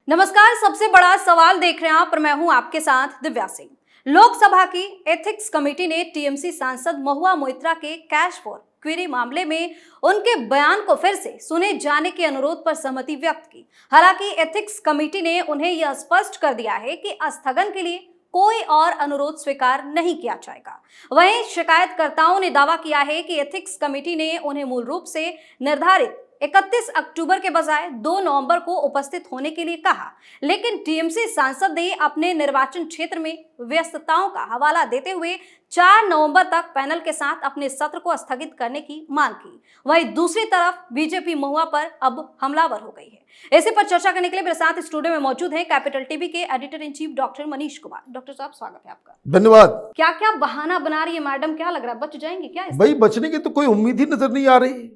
नमस्कार, सबसे बड़ा सवाल देख रहे हैं आप और मैं हूं आपके साथ दिव्या सिंह। लोकसभा की एथिक्स कमेटी ने टीएमसी सांसद महुआ मोइत्रा के कैश फॉर क्वेरी मामले में उनके बयान को फिर से सुने जाने के अनुरोध पर सहमति व्यक्त की। हालांकि एथिक्स कमेटी ने उन्हें यह स्पष्ट कर दिया है कि स्थगन के लिए कोई और अनुरोध स्वीकार नहीं किया जाएगा। वहीं शिकायतकर्ताओं ने दावा किया है कि एथिक्स कमेटी ने उन्हें मूल रूप से निर्धारित 31 अक्टूबर के बजाय 2 नवंबर को उपस्थित होने के लिए कहा, लेकिन टीएमसी सांसद ने अपने निर्वाचन क्षेत्र में व्यस्तताओं का हवाला देते हुए 4 नवंबर तक पैनल के साथ अपने सत्र को स्थगित करने की मांग की। वहीं दूसरी तरफ बीजेपी महुआ पर अब हमलावर हो गई है। इसी पर चर्चा करने के लिए मेरे साथ स्टूडियो में मौजूद हैं कैपिटल टीवी के editor in chief doctor Manish Kumar. Doctor साहब, स्वागत है आपका। धन्यवाद। क्या क्या बहाना बना रही है मैडम, क्या लग रहा है बच जाएंगे क्या? भाई बचने की तो कोई उम्मीद ही नजर नहीं आ रही।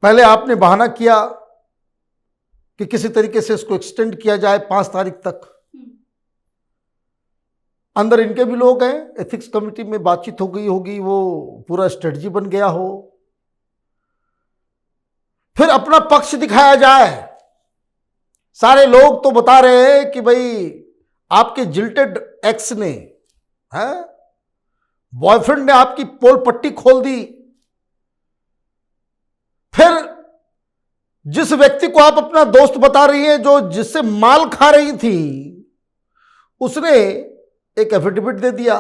पहले आपने बहाना किया कि किसी तरीके से इसको एक्सटेंड किया जाए 5 तारीख तक। अंदर इनके भी लोग हैं, एथिक्स कमेटी में बातचीत हो गई होगी, वो पूरा स्ट्रेटजी बन गया हो, फिर अपना पक्ष दिखाया जाए। सारे लोग तो बता रहे हैं कि भाई आपके जिल्टेड एक्स ने, बॉयफ्रेंड ने आपकी पोल पट्टी खोल दी। फिर जिस व्यक्ति को आप अपना दोस्त बता रही हैं, जो जिससे माल खा रही थी, उसने एक एफिडेविट दे दिया।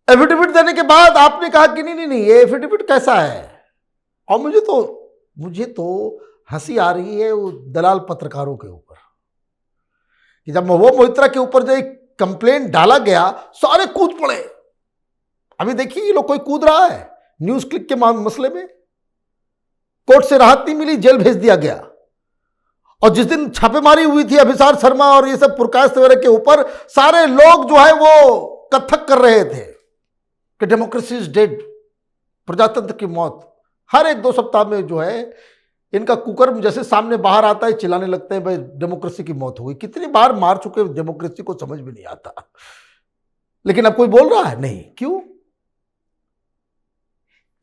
एफिडेविट देने के बाद आपने कहा कि नहीं नहीं नहीं, ये एफिडेविट कैसा है। और मुझे तो हंसी आ रही है वो दलाल पत्रकारों के ऊपर कि जब महुआ मोइत्रा के ऊपर जो एक कंप्लेंट डाला गया, सारे कूद पड़े। अभी देखिए ये लोग कोई कूद रहा है न्यूज क्लिक के मसले में। कोर्ट से राहत नहीं मिली, जेल भेज दिया गया। और जिस दिन छापेमारी हुई थी अभिसार शर्मा और ये सब प्रकाश वगैरह के ऊपर, सारे लोग जो है वो कथक कर रहे थे कि डेमोक्रेसी इज डेड, प्रजातंत्र की मौत। हर 1-2 सप्ताह में जो है इनका कुकर्म जैसे सामने बाहर आता है, चिल्लाने लगते हैं भाई डेमोक्रेसी की मौत हो गई। कितनी बार मार चुके डेमोक्रेसी को समझ में नहीं आता, लेकिन अब कोई बोल रहा है नहीं। क्यों?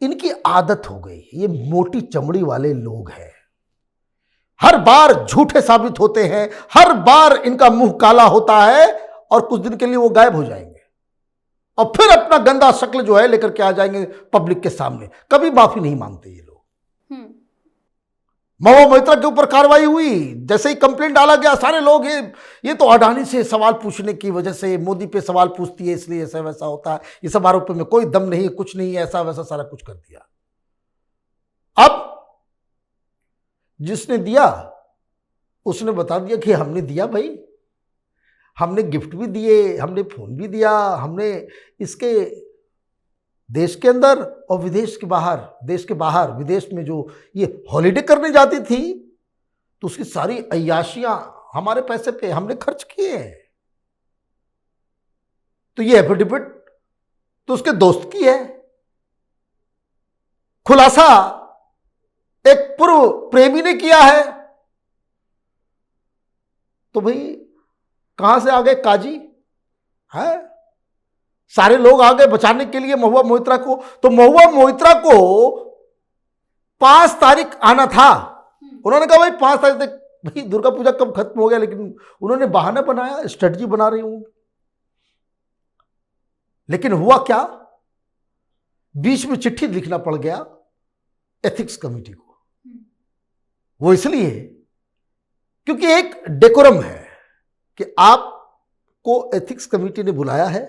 इनकी आदत हो गई, ये मोटी चमड़ी वाले लोग हैं, हर बार झूठे साबित होते हैं, हर बार इनका मुंह काला होता है और कुछ दिन के लिए वो गायब हो जाएंगे और फिर अपना गंदा शक्ल जो है लेकर के आ जाएंगे पब्लिक के सामने। कभी माफी नहीं मांगते ये लोग। महुआ मोइत्रा के ऊपर कार्रवाई हुई, जैसे ही कंप्लेंट डाला गया, सारे लोग ये तो अडानी से सवाल पूछने की वजह से, मोदी पे सवाल पूछती है इसलिए ऐसा वैसा होता है, ये सब आरोपों में कोई दम नहीं है, कुछ नहीं है, ऐसा वैसा सारा कुछ कर दिया। अब जिसने दिया उसने बता दिया कि हमने दिया भाई, हमने गिफ्ट भी दिए, हमने फोन भी दिया, हमने इसके देश के अंदर और विदेश के बाहर, देश के बाहर विदेश में जो ये हॉलिडे करने जाती थी तो उसकी सारी अय्याशियां हमारे पैसे पे हमने खर्च किए हैं। तो ये एफिडेविट तो उसके दोस्त की है। खुलासा एक पूर्व प्रेमी ने किया है। तो भाई कहां से आ गए काजी? है सारे लोग आ गए बचाने के लिए महुआ मोइत्रा को। तो महुआ मोइत्रा को 5 तारीख आना था। उन्होंने कहा भाई 5 तारीख तक, भाई दुर्गा पूजा कब खत्म हो गया, लेकिन उन्होंने बहाना बनाया, स्ट्रेटजी बना रही हूं। लेकिन हुआ क्या, बीच में चिट्ठी लिखना पड़ गया एथिक्स कमेटी को। वो इसलिए क्योंकि एक डेकोरम है कि आपको एथिक्स कमेटी ने बुलाया है,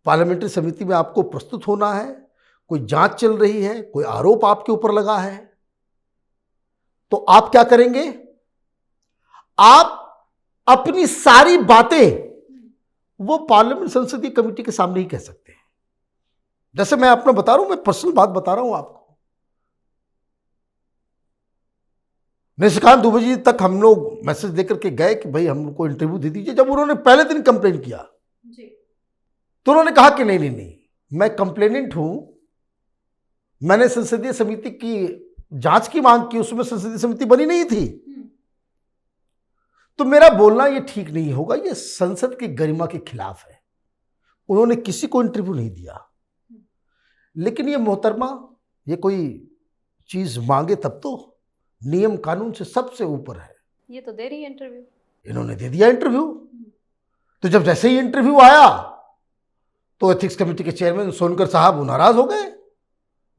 पार्लियामेंट्री समिति में आपको प्रस्तुत होना है, कोई जांच चल रही है, कोई आरोप आपके ऊपर लगा है, तो आप क्या करेंगे? आप अपनी सारी बातें वो पार्लियामेंट संसदीय कमेटी के सामने ही कह सकते हैं। जैसे मैं अपना बता रहा हूं, मैं पर्सनल बात बता रहा हूं आपको। निशिकांत दुबे जी तक हम लोग मैसेज देकर के गए कि भाई हमको इंटरव्यू दे दीजिए। जब उन्होंने पहले दिन कंप्लेंट किया तो उन्होंने कहा कि नहीं नहीं नहीं, मैं कंप्लेनेंट हूं, मैंने संसदीय समिति की जांच की मांग की, उसमें संसदीय समिति बनी नहीं थी, तो मेरा बोलना ये ठीक नहीं होगा, ये संसद की गरिमा के खिलाफ है। उन्होंने किसी को इंटरव्यू नहीं दिया। लेकिन ये मोहतरमा ये कोई चीज मांगे तब तो नियम कानून से सबसे ऊपर है। ये तो दे रही है इंटरव्यू। इन्होंने दे दिया इंटरव्यू। तो जब जैसे ही इंटरव्यू आया तो एथिक्स कमेटी के चेयरमैन सोनकर साहब नाराज हो गए।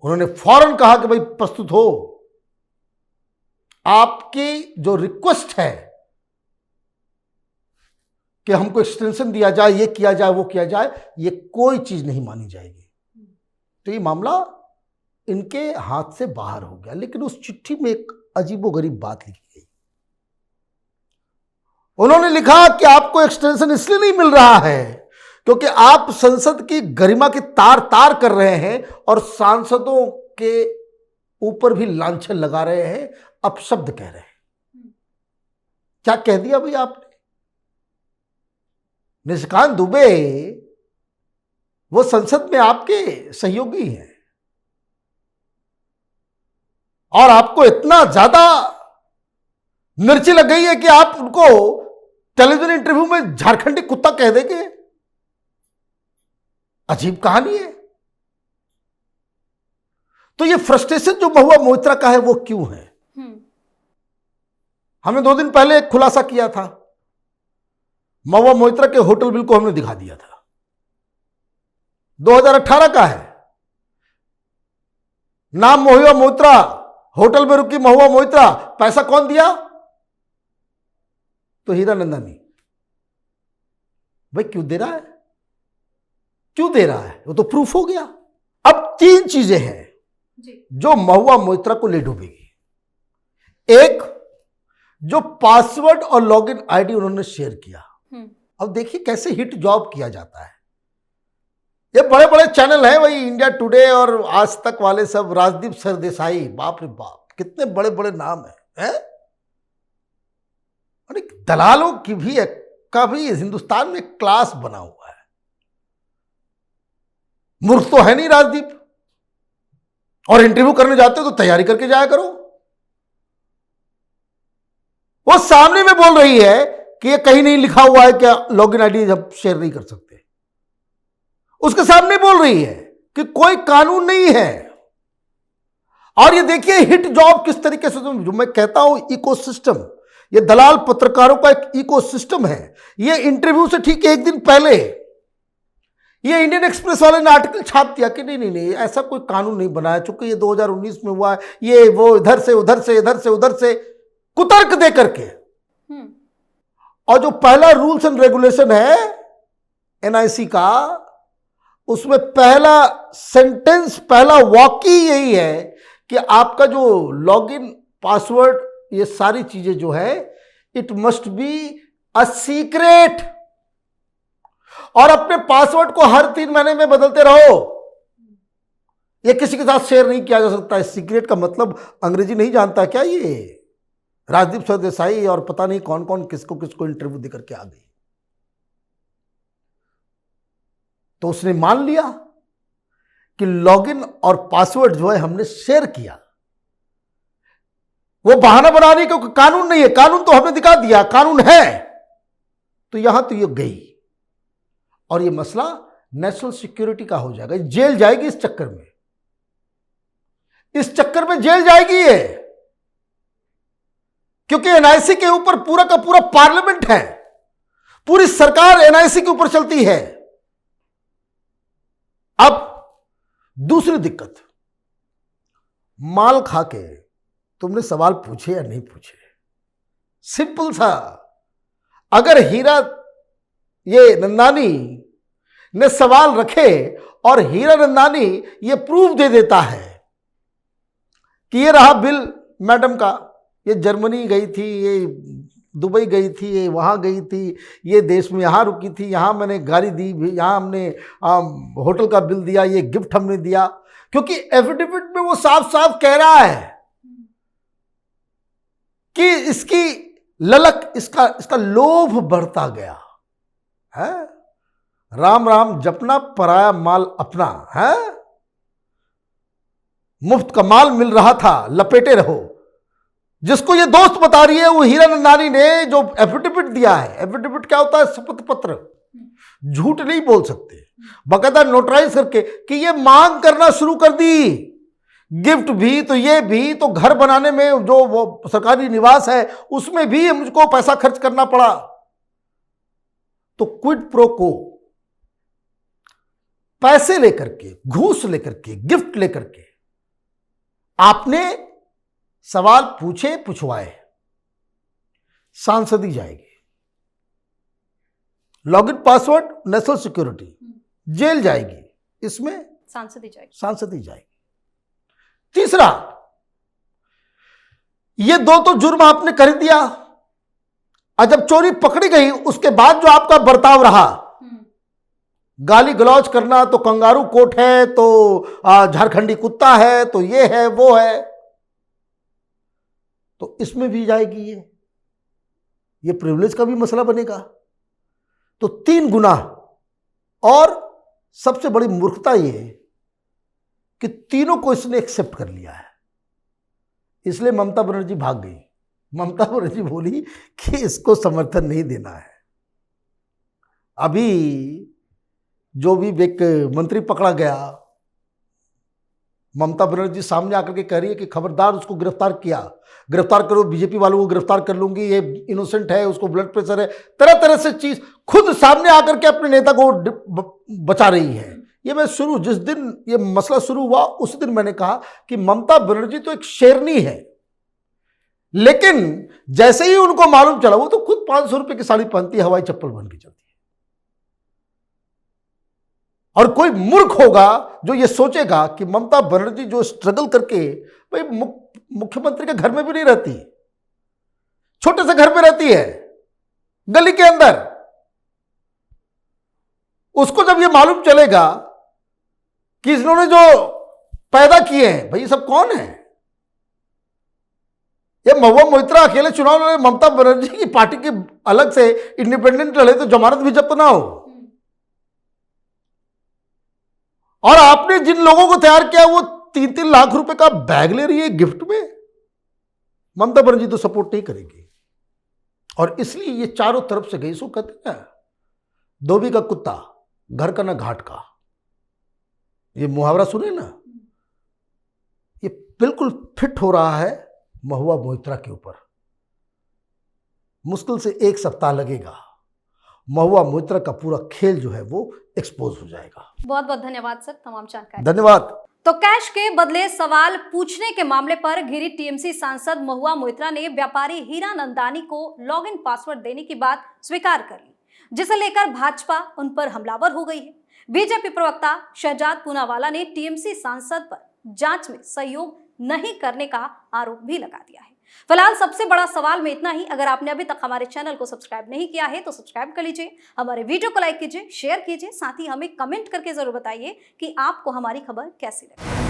उन्होंने फौरन कहा कि भाई प्रस्तुत हो, आपकी जो रिक्वेस्ट है कि हमको एक्सटेंशन दिया जाए, ये किया जाए, वो किया जाए, ये कोई चीज नहीं मानी जाएगी। तो ये मामला इनके हाथ से बाहर हो गया। लेकिन उस चिट्ठी में एक अजीबोगरीब बात लिखी गई। उन्होंने लिखा कि आपको एक्सटेंशन इसलिए नहीं मिल रहा है क्योंकि आप संसद की गरिमा की तार तार कर रहे हैं और सांसदों के ऊपर भी लांछन लगा रहे हैं, अपशब्द कह रहे हैं। क्या कह दिया भाई आपने? निशिकांत दुबे वो संसद में आपके सहयोगी हैं और आपको इतना ज्यादा मिर्ची लग गई है कि आप उनको टेलीविजन इंटरव्यू में झारखंडी कुत्ता कह देंगे। अजीब कहानी है। तो ये फ्रस्ट्रेशन जो महुआ मोइत्रा का है वो क्यों है? हमने 2 दिन पहले एक खुलासा किया था। महुआ मोइत्रा के होटल बिल को हमने दिखा दिया था। 2018 का है। नाम महुआ मोइत्रा, होटल में रुकी महुआ मोइत्रा, पैसा कौन दिया? तो हीरानंदानी। भाई क्यों दे रहा है? क्यों दे रहा है? वो तो प्रूफ हो गया। अब 3 चीजें हैं जो महुआ मोइत्रा को ले डूबेगी। एक, जो पासवर्ड और लॉगिन आईडी उन्होंने शेयर किया। अब देखिए कैसे हिट जॉब किया जाता है। ये बड़े बड़े चैनल हैं, वही इंडिया टुडे और आज तक वाले सब, राजदीप सरदेसाई, बाप रे बाप कितने बड़े बड़े नाम हैं। और एक दलालों की भी का भी हिंदुस्तान में क्लास बना हुआ है। मूर्ख तो है नहीं राजदीप। और इंटरव्यू करने जाते हो तो तैयारी करके जाया करो। वो सामने में बोल रही है कि ये कहीं नहीं लिखा हुआ है क्या लॉगिन आईडी हम शेयर नहीं कर सकते। उसके सामने बोल रही है कि कोई कानून नहीं है। और ये देखिए हिट जॉब किस तरीके से, जो मैं कहता हूं इकोसिस्टम, ये दलाल पत्रकारों का एक इकोसिस्टम है। ये इंटरव्यू से ठीक 1 दिन पहले ये इंडियन एक्सप्रेस वाले ने आर्टिकल छाप दिया कि नहीं ऐसा कोई कानून नहीं बनाया, चूंकि ये 2019 में हुआ है, ये वो इधर से उधर से इधर से उधर से कुतर्क दे करके। और जो पहला रूल्स एंड रेगुलेशन है एनआईसी का, उसमें पहला सेंटेंस, पहला वाक्य यही है कि आपका जो लॉगिन, पासवर्ड, ये सारी चीजें जो है, it must be a secret. और अपने पासवर्ड को हर 3 महीने में बदलते रहो। ये किसी के साथ शेयर नहीं किया जा सकता है। सीक्रेट का मतलब अंग्रेजी नहीं जानता क्या ये राजदीप सरदेसाई और पता नहीं कौन कौन किसको किसको इंटरव्यू देकर के आ गई। तो उसने मान लिया कि लॉगिन और पासवर्ड जो है हमने शेयर किया। वो बहाना बनाने क्योंकि कानून नहीं है। कानून तो हमने दिखा दिया, कानून है। तो यहां तो ये गई और ये मसला नेशनल सिक्योरिटी का हो जाएगा। जेल जाएगी इस चक्कर में। इस चक्कर में जेल जाएगी ये, क्योंकि एनआईसी के ऊपर पूरा का पूरा पार्लियामेंट है। पूरी सरकार एनआईसी के ऊपर चलती है। अब दूसरी दिक्कत, माल खा के तुमने सवाल पूछे या नहीं पूछे। सिंपल सा, अगर हीरा ये नंदानी ने सवाल रखे और हीरा नंदानी ये प्रूफ दे देता है कि ये रहा बिल मैडम का, ये जर्मनी गई थी, ये दुबई गई थी, ये वहाँ गई थी, ये देश में यहाँ रुकी थी, यहाँ मैंने गाड़ी दी, यहाँ हमने होटल का बिल दिया, ये गिफ्ट हमने दिया। क्योंकि एफिडेविट में वो साफ साफ कह रहा है कि इसकी ललक, इसका लोभ बढ़ता गया है। राम राम जपना, पराया माल अपना है। मुफ्त का माल मिल रहा था, लपेटे रहो। जिसको ये दोस्त बता रही है वो हीरा नंदानी ने जो एफिडेविट दिया है। एफिडेविट क्या होता है? शपथ पत्र। झूठ नहीं बोल सकते, बाकायदा नोटराइज करके कि ये मांग करना शुरू कर दी गिफ्ट भी तो ये भी तो घर बनाने में जो वो सरकारी निवास है उसमें भी मुझको पैसा खर्च करना पड़ा। तो क्विड प्रो को पैसे लेकर के, घूस लेकर के, गिफ्ट लेकर के आपने सवाल पूछे पुछवाए, सांसदी जाएगी, login password national security, jail जाएगी, इसमें सांसदी जाएगी। तीसरा, ये दो तो जुर्म आपने कर दिया, और जब चोरी पकड़ी गई उसके बाद जो आपका बर्ताव रहा, गाली गलौज करना, तो कंगारू कोट है, तो झारखंडी कुत्ता है, तो ये है वो है, तो इसमें भी जाएगी ये प्रिविलेज का भी मसला बनेगा। तो 3 गुना। और सबसे बड़ी मूर्खता ये कि तीनों को इसने एक्सेप्ट कर लिया है, इसलिए ममता बनर्जी भाग गई। ममता बनर्जी बोली कि इसको समर्थन नहीं देना है। अभी जो भी एक मंत्री पकड़ा गया, ममता बनर्जी सामने आकर के कह रही है कि खबरदार उसको गिरफ्तार करो, बीजेपी वालों को गिरफ्तार कर लूंगी, ये इनोसेंट है, उसको ब्लड प्रेशर है, तरह तरह से चीज खुद सामने आकर के अपने नेता को बचा रही है। ये मैं जिस दिन ये मसला शुरू हुआ उस दिन मैंने कहा कि ममता बनर्जी तो एक शेरनी है, लेकिन जैसे ही उनको मालूम चला वो तो खुद 500 रुपए की साड़ी पहनती है, हवाई चप्पल बन के चलती है। और कोई मूर्ख होगा जो ये सोचेगा कि ममता बनर्जी जो स्ट्रगल करके, भाई मुख्यमंत्री के घर में भी नहीं रहती, छोटे से घर में रहती है, गली के अंदर। उसको जब ये मालूम चलेगा कि इन्होंने जो पैदा किए हैं, भाई ये सब कौन है, ये महुआ मोइत्रा अकेले चुनाव लड़े, ममता बनर्जी की पार्टी के अलग से इंडिपेंडेंट लड़े तो जमानत भी जब्त ना हो। और आपने जिन लोगों को तैयार किया वो 3-3 लाख रुपए का बैग ले रही है गिफ्ट में। ममता बनर्जी तो सपोर्ट नहीं करेगी, और इसलिए ये चारों तरफ से गई। सो कहते हैं धोबी का कुत्ता घर का ना घाट का, ये मुहावरा सुने ना, ये बिल्कुल फिट हो रहा है महुआ मोइत्रा के ऊपर। मुश्किल से 1 सप्ताह लगेगा, महुआ मोइत्रा का पूरा खेल जो है वो एक्सपोज हो जाएगा। बहुत बहुत धन्यवाद सर तमाम जानकारी। धन्यवाद। तो कैश के बदले सवाल पूछने के मामले पर घिरी टीएमसी सांसद महुआ मोइत्रा ने व्यापारी हीरा नंदानी को लॉगिन पासवर्ड देने की बात स्वीकार कर ली, जिसे लेकर भाजपा उन पर हमलावर हो गई है। बीजेपी प्रवक्ता शहजाद पूनावाला ने टीएमसी सांसद पर जांच में सहयोग नहीं करने का आरोप भी लगा दिया है। फिलहाल सबसे बड़ा सवाल में इतना ही। अगर आपने अभी तक हमारे चैनल को सब्सक्राइब नहीं किया है तो सब्सक्राइब कर लीजिए, हमारे वीडियो को लाइक कीजिए, शेयर कीजिए, साथ ही हमें कमेंट करके जरूर बताइए कि आपको हमारी खबर कैसी लगी।